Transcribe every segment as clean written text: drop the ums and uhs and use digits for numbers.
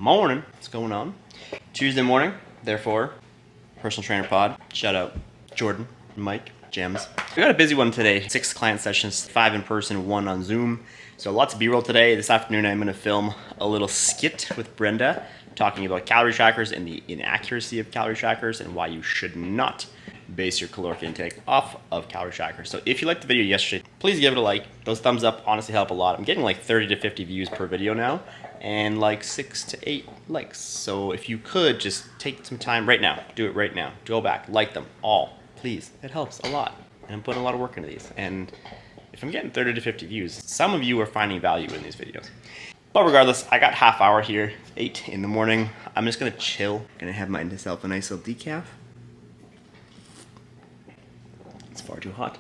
Morning. What's going on? Tuesday morning, therefore, personal trainer pod. Shout out Jordan, Mike, Gems. We got a busy one today. 6 client sessions, 5 in person, 1 on Zoom. So lots of B-roll today. This afternoon I'm gonna film a little skit with Brenda talking about calorie trackers and the inaccuracy of calorie trackers and why you should not base your caloric intake off of calorie trackers. So if you liked the video yesterday, please give it a like. Those thumbs up honestly help a lot. I'm getting like 30 to 50 views per video now and like 6 to 8 likes. So if you could just take some time right now, do it right now. Go back, like them all, please. It helps a lot. And I'm putting a lot of work into these. And if I'm getting 30 to 50 views, some of you are finding value in these videos. But regardless, I got half hour here, 8 in the morning. I'm just gonna chill. Gonna have myself a nice little decaf. It's far too hot.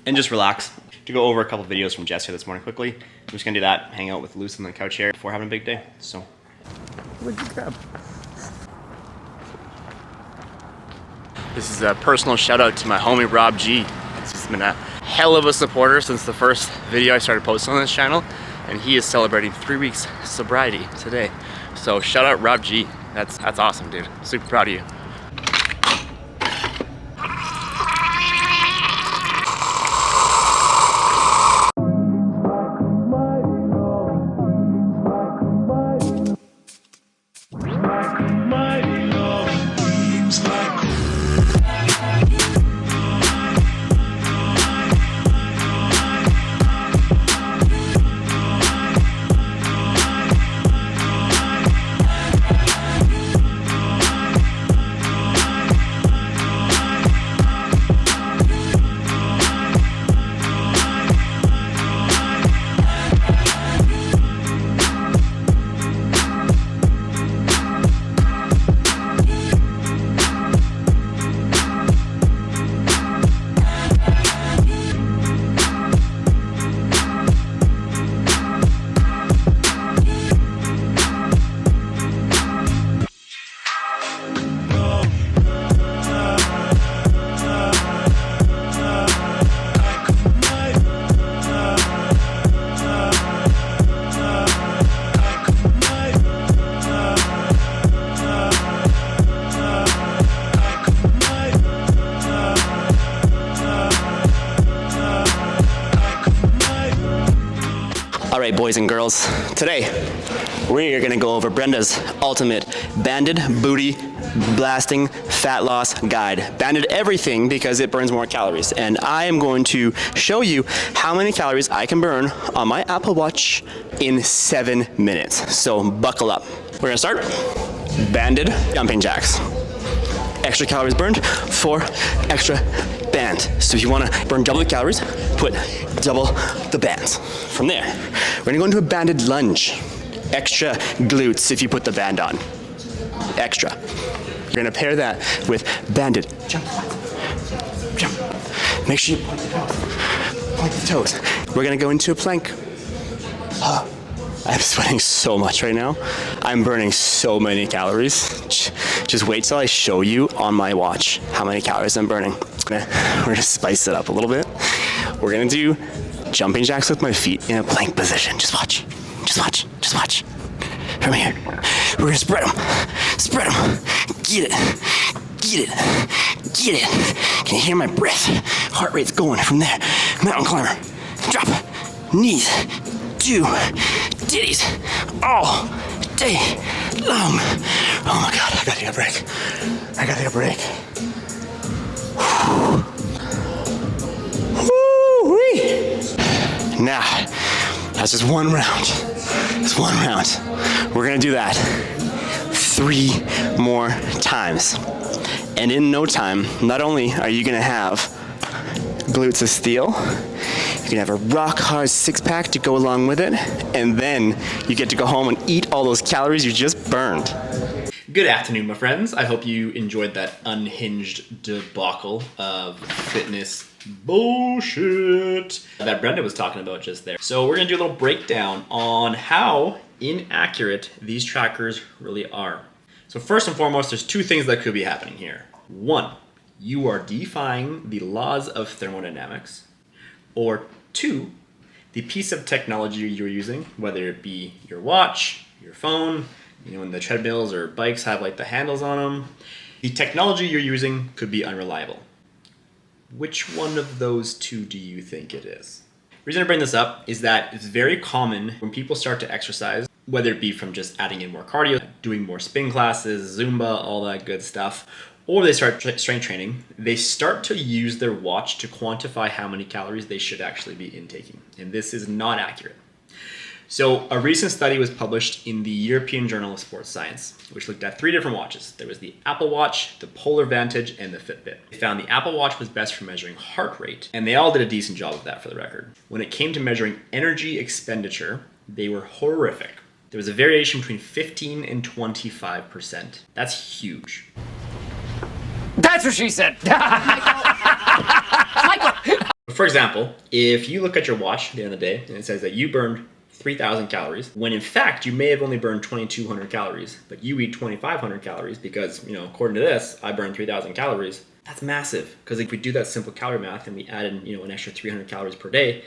And just relax. To go over a couple videos from Jessica this morning quickly. I'm just gonna do that, hang out with Luce on the couch here before having a big day. So, what'd you grab? This is a personal shout out to my homie Rob G. He's been a hell of a supporter since the first video I started posting on this channel, and he is celebrating 3 weeks sobriety today. So shout out Rob G. That's awesome, dude. Super proud of you. All right, boys and girls, today we are gonna go over Brenda's ultimate banded booty blasting fat loss guide. Banded everything because it burns more calories. And I am going to show you how many calories I can burn on my Apple Watch in 7 minutes. So buckle up. We're gonna start banded jumping jacks. Extra calories burned, 4 extra band. So if you wanna burn double the calories, put double the bands. From there, we're gonna go into a banded lunge. Extra glutes if you put the band on. Extra. You're gonna pair that with banded jump. Jump. Make sure you point the toes. We're gonna go into a plank. I'm sweating so much right now. I'm burning so many calories. Just wait till I show you on my watch how many calories I'm burning. We're gonna spice it up a little bit. We're gonna do jumping jacks with my feet in a plank position. Just watch. Just watch. Just watch. From here. We're gonna spread them. Spread them. Get it. Get it. Get it. Can you hear my breath? Heart rate's going from there. Mountain climber. Drop. Knees. Do ditties all day long. Oh my God, I gotta take a break. I gotta take a break. Woo-wee. Now, that's just one round. Just one round. We're gonna do that 3 more times. And in no time, not only are you gonna have glutes of steel, you can have a rock hard 6-pack to go along with it, and then you get to go home and eat all those calories you just burned. Good afternoon, my friends. I hope you enjoyed that unhinged debacle of fitness bullshit that Brenda was talking about just there. So we're gonna do a little breakdown on how inaccurate these trackers really are. So first and foremost, there's 2 things that could be happening here. 1, you are defying the laws of thermodynamics, or 2, the piece of technology you're using, whether it be your watch, your phone, You know, when the treadmills or bikes have like the handles on them, the technology you're using could be unreliable. Which one of those two do you think it is? The reason I bring this up is that it's very common when people start to exercise, whether it be from just adding in more cardio, doing more spin classes, Zumba, all that good stuff, or they start strength training, they start to use their watch to quantify how many calories they should actually be intaking. And this is not accurate. So a recent study was published in the European Journal of Sports Science, which looked at 3 different watches. There was the Apple Watch, the Polar Vantage, and the Fitbit. They found the Apple Watch was best for measuring heart rate, and they all did a decent job of that for the record. When it came to measuring energy expenditure, they were horrific. There was a variation between 15 and 25%. That's huge. That's what she said. Michael. For example, if you look at your watch at the end of the day and it says that you burned 3,000 calories, when in fact you may have only burned 2,200 calories, but you eat 2,500 calories because, you know, according to this, I burned 3,000 calories. That's massive, because if we do that simple calorie math and we add in, you know, an extra 300 calories per day,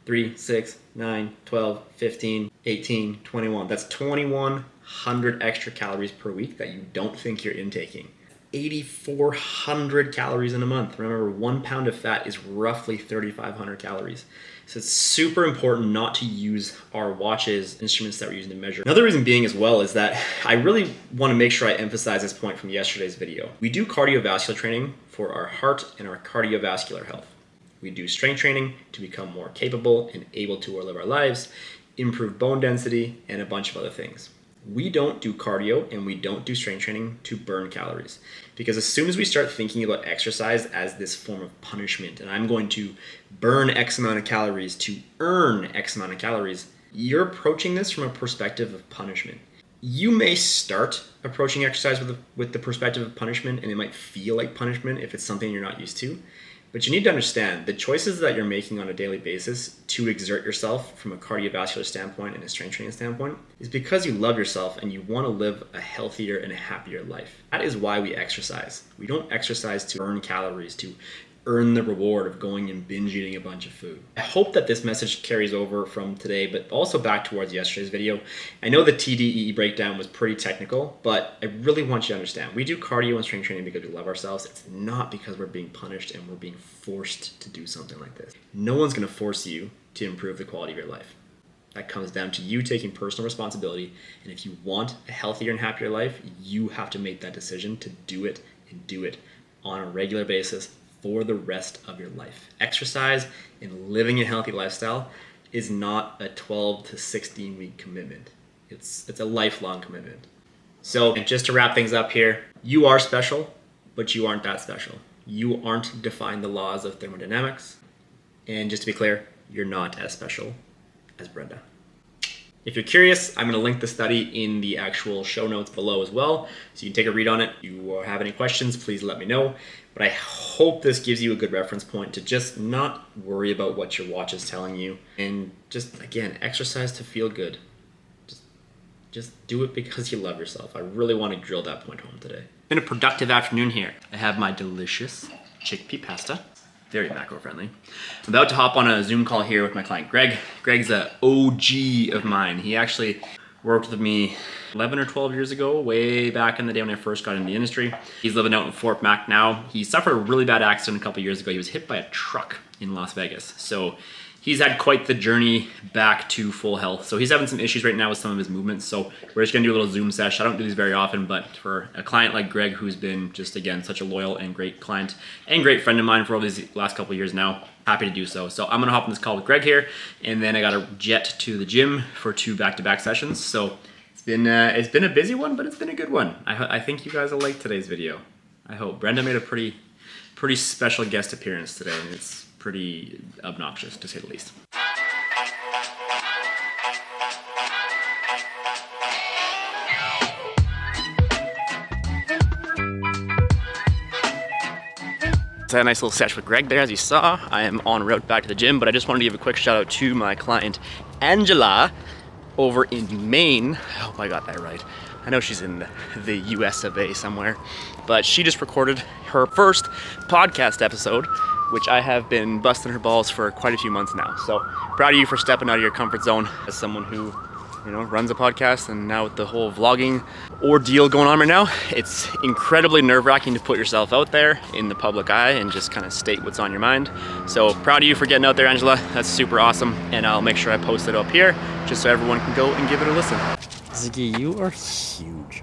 3, 6, 9, 12, 15, 18, 21. That's 2,100 extra calories per week that you don't think you're intaking. 8,400 calories in a month. Remember, 1 pound of fat is roughly 3,500 calories. So it's super important not to use our watches, instruments that we're using to measure. Another reason being as well is that I really want to make sure I emphasize this point from yesterday's video. We do cardiovascular training for our heart and our cardiovascular health. We do strength training to become more capable and able to live our lives, improve bone density, and a bunch of other things. We don't do cardio and we don't do strength training to burn calories, because as soon as we start thinking about exercise as this form of punishment, and I'm going to burn X amount of calories to earn X amount of calories, you're approaching this from a perspective of punishment. You may start approaching exercise with the perspective of punishment, and it might feel like punishment if it's something you're not used to. But you need to understand the choices that you're making on a daily basis to exert yourself from a cardiovascular standpoint and a strength training standpoint is because you love yourself and you want to live a healthier and a happier life. That is why we exercise. We don't exercise to earn calories, to earn the reward of going and binge eating a bunch of food. I hope that this message carries over from today, but also back towards yesterday's video. I know the TDEE breakdown was pretty technical, but I really want you to understand. We do cardio and strength training because we love ourselves. It's not because we're being punished and we're being forced to do something like this. No one's gonna force you to improve the quality of your life. That comes down to you taking personal responsibility. And if you want a healthier and happier life, you have to make that decision to do it and do it on a regular basis for the rest of your life. Exercise and living a healthy lifestyle is not a 12 to 16 week commitment. It's a lifelong commitment. So, and just to wrap things up here, you are special, but you aren't that special. You aren't defying the laws of thermodynamics. And just to be clear, you're not as special as Brenda. If you're curious, I'm going to link the study in the actual show notes below as well, so you can take a read on it. If you have any questions, please let me know. But I hope this gives you a good reference point to just not worry about what your watch is telling you, and just, again, exercise to feel good. Just do it because you love yourself. I really want to drill that point home today. It's been a productive afternoon here. I have my delicious chickpea pasta. Very macro-friendly. I'm about to hop on a Zoom call here with my client, Greg. Greg's an OG of mine. He actually worked with me 11 or 12 years ago, way back in the day when I first got into the industry. He's living out in Fort Mac now. He suffered a really bad accident a couple years ago. He was hit by a truck in Las Vegas. So he's had quite the journey back to full health. So he's having some issues right now with some of his movements. So we're just gonna do a little Zoom sesh. I don't do these very often, but for a client like Greg, who's been just, again, such a loyal and great client and great friend of mine for all these last couple of years now, happy to do so. So I'm gonna hop on this call with Greg here, and then I gotta jet to the gym for 2 back-to-back sessions. So it's been a busy one, but it's been a good one. I think you guys will like today's video. I hope. Brenda made a pretty special guest appearance today, and it's pretty obnoxious, to say the least. So I had a nice little sesh with Greg there, as you saw. I am en route back to the gym, but I just wanted to give a quick shout out to my client, Angela, over in Maine. I hope I got that right. I know she's in the US of A somewhere, but she just recorded her first podcast episode, which I have been busting her balls for quite a few months now. So proud of you for stepping out of your comfort zone as someone who you know, runs a podcast, and now with the whole vlogging ordeal going on right now, it's incredibly nerve-wracking to put yourself out there in the public eye and just kind of state what's on your mind. So proud of you for getting out there, Angela. That's super awesome, and I'll make sure I post it up here just so everyone can go and give it a listen. Ziggy, you are huge.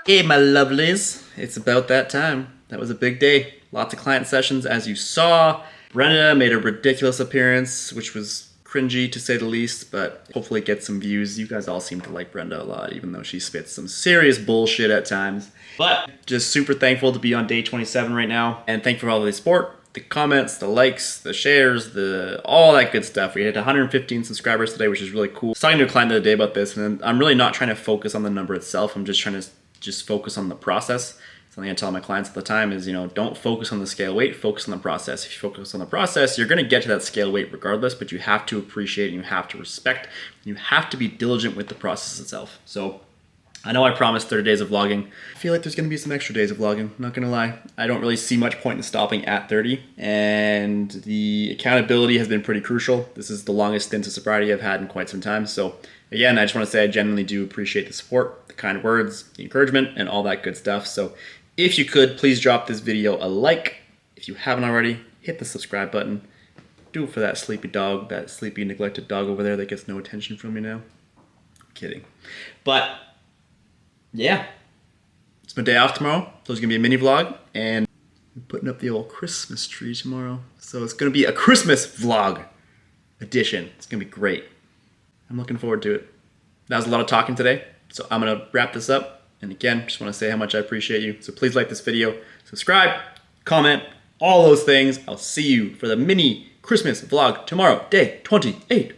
Hey my lovelies, it's about that time. That was a big day. Lots of client sessions as you saw. Brenda made a ridiculous appearance, which was cringy to say the least, but hopefully get some views. You guys all seem to like Brenda a lot, even though she spits some serious bullshit at times. But just super thankful to be on day 27 right now, and thankful for all the support, the comments, the likes, the shares, all that good stuff. We hit 115 subscribers today, which is really cool. I was talking to a client the other day about this, and I'm really not trying to focus on the number itself. I'm just trying to focus on the process. Something I tell my clients all the time is, you know, don't focus on the scale weight, focus on the process. If you focus on the process, you're going to get to that scale weight regardless, but you have to appreciate and you have to respect, and you have to be diligent with the process itself. So I know I promised 30 days of vlogging. I feel like there's going to be some extra days of vlogging, not going to lie. I don't really see much point in stopping at 30, and the accountability has been pretty crucial. This is the longest stint of sobriety I've had in quite some time. So again, I just want to say I genuinely do appreciate the support, the kind words, the encouragement, and all that good stuff. So if you could, please drop this video a like. If you haven't already, hit the subscribe button. Do it for that sleepy dog, that sleepy, neglected dog over there that gets no attention from me now. I'm kidding. But yeah, it's my day off tomorrow. So it's going to be a mini vlog, and I'm putting up the old Christmas tree tomorrow. So it's going to be a Christmas vlog edition. It's going to be great. I'm looking forward to it. That was a lot of talking today, so I'm going to wrap this up. And again, just want to say how much I appreciate you. So please like this video, subscribe, comment, all those things. I'll see you for the mini Christmas vlog tomorrow, day 28.